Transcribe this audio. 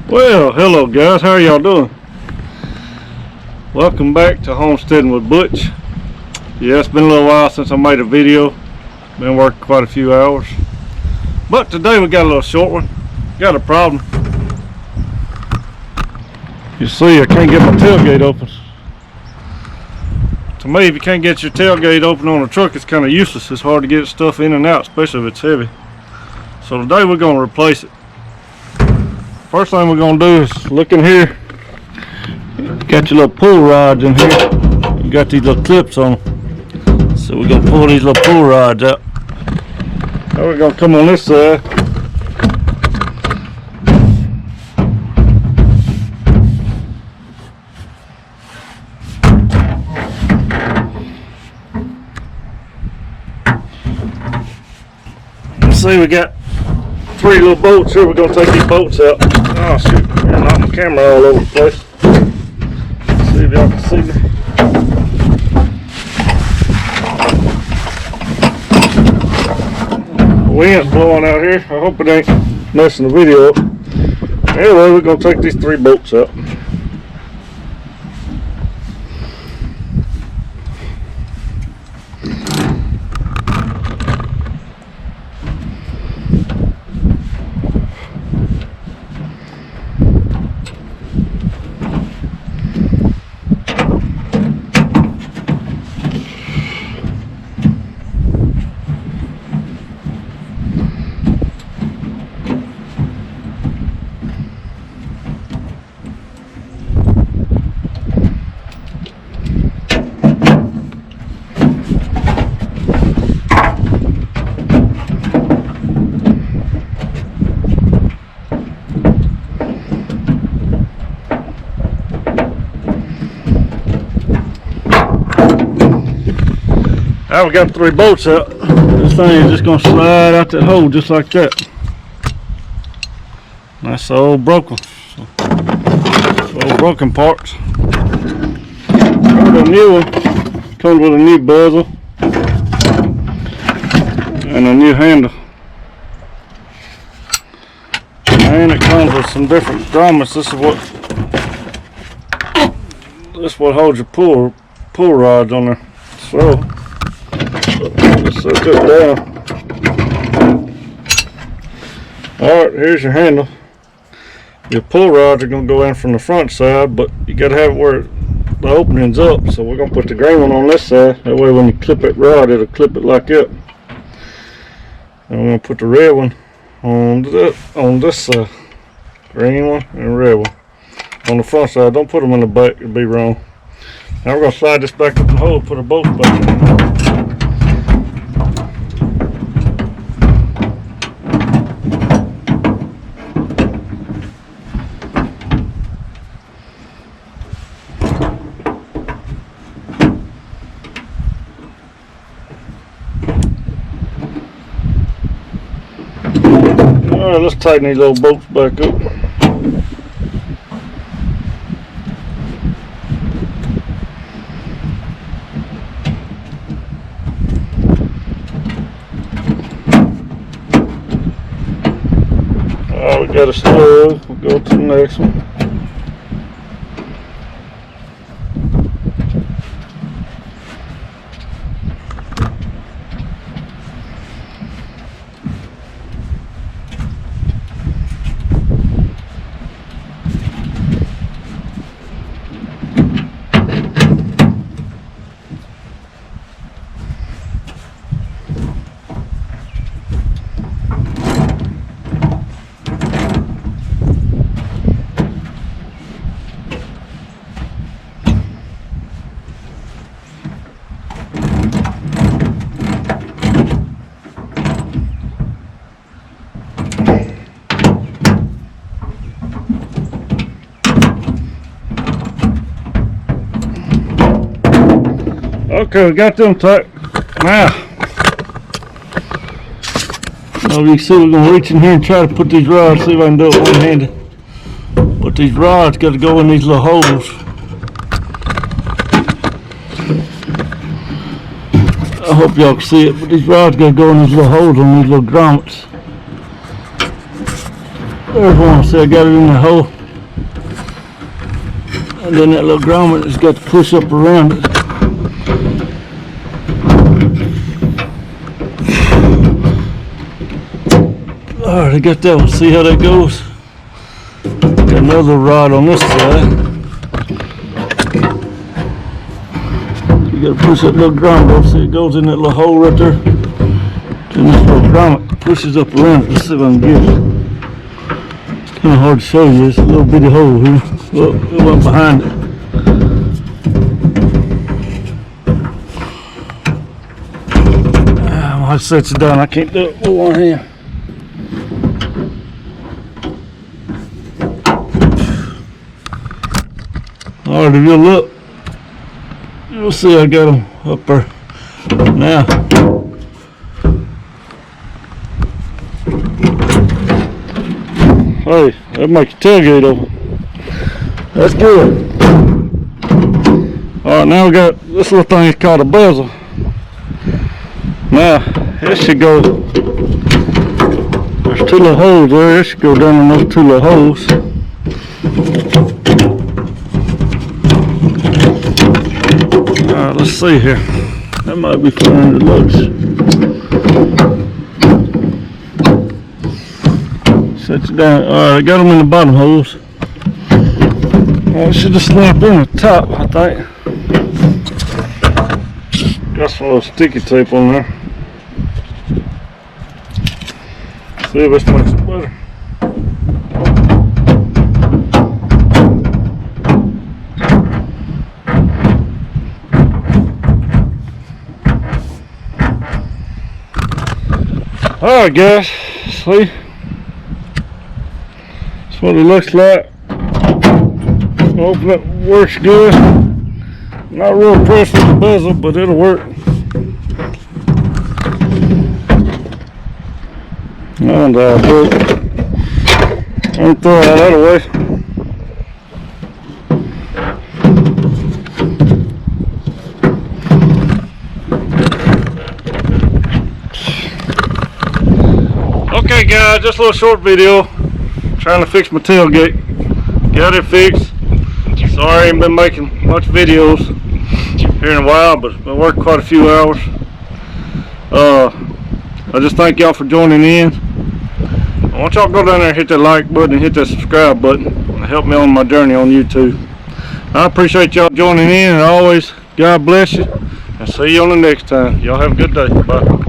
Well, hello guys, how are y'all doing? Welcome back to Homesteading with Butch. Yeah, it's been a little while since I made a video. Been working quite a few hours. But today we got a little short one. Got a problem. You see, I can't get my tailgate open. To me, if you can't get your tailgate open on a truck, it's kind of useless. It's hard to get stuff in and out, especially if it's heavy. So today we're going to replace it. First thing we're going to do is look in here. You got your little pull rods in here. You got these little clips on them. So we're going to pull these little pull rods out. Now we're going to come on this side. See, we got 3 little bolts here. We're going to take these bolts out. Oh shoot, I knocked my camera all over the place. Let's see if y'all can see me. The wind's blowing out here. I hope it ain't messing the video up. Anyway, we're going to take these 3 bolts out. Now we got 3 bolts out. This thing is just going to slide out that hole just like that. That's the old broken. Old broken parts. The new one comes with a new bezel and a new handle. And it comes with some different grommets. This is what holds your pull rods on there. So let's set this down. Alright, here's your handle. Your pull rods are going to go in from the front side, but you got to have it where the opening's up. So we're going to put the green one on this side. That way when you clip that rod, it'll clip it like that. And we're going to put the red one on this side. Green one and red one. On the front side. Don't put them in the back, it'll be wrong. Now we're going to slide this back up in the hole, put them both back in. Alright, let's tighten these little bolts back up. Alright, we got a snug. We'll go to the next one. Okay, we got them tight. Now, you can see we're gonna reach in here and try to put these rods, see if I can do it one-handed. But these rods gotta go in these little holes. I hope y'all can see it, but these rods gotta go in these little holes on these little grommets. There's one, see I got it in the hole. And then that little grommet has got to push up around it. Alright, I got that one, see how that goes. Got another rod on this side. You gotta push that little grommet up, see it goes in that little hole right there. Then this little grommet pushes up around it. Let's see if I can get it. It's kind of hard to show you, it's a little bitty hole here. Oh, it went behind it. I'm gonna set you down, I can't do it with one hand. Alright, if you look, you'll see I got them up there. Now, hey, that makes your tailgate open. That's good. Alright, now we got this little thing called a bezel. Now, it should go, there's two little holes there, it should go down in those two little holes. Alright, let's see here. That might be fine, it looks. Set you down. Alright, I got them in the bottom holes. Well, it should just snap in the top, I think. Got some little sticky tape on there. See if this makes it better. Alright guys, see? That's what it looks like. Open it, works good. Not real impressed with the bezel, but it'll work. And I'll throw that out of the way. Okay guys, just a little short video. Trying to fix my tailgate. Got it fixed. Sorry I ain't been making much videos here in a while, but I worked quite a few hours. I just thank y'all for joining in. I want y'all to go down there and hit that like button and hit that subscribe button and help me on my journey on YouTube. I appreciate y'all joining in, and always God bless you, and see you on the next time. Y'all have a good day. Bye.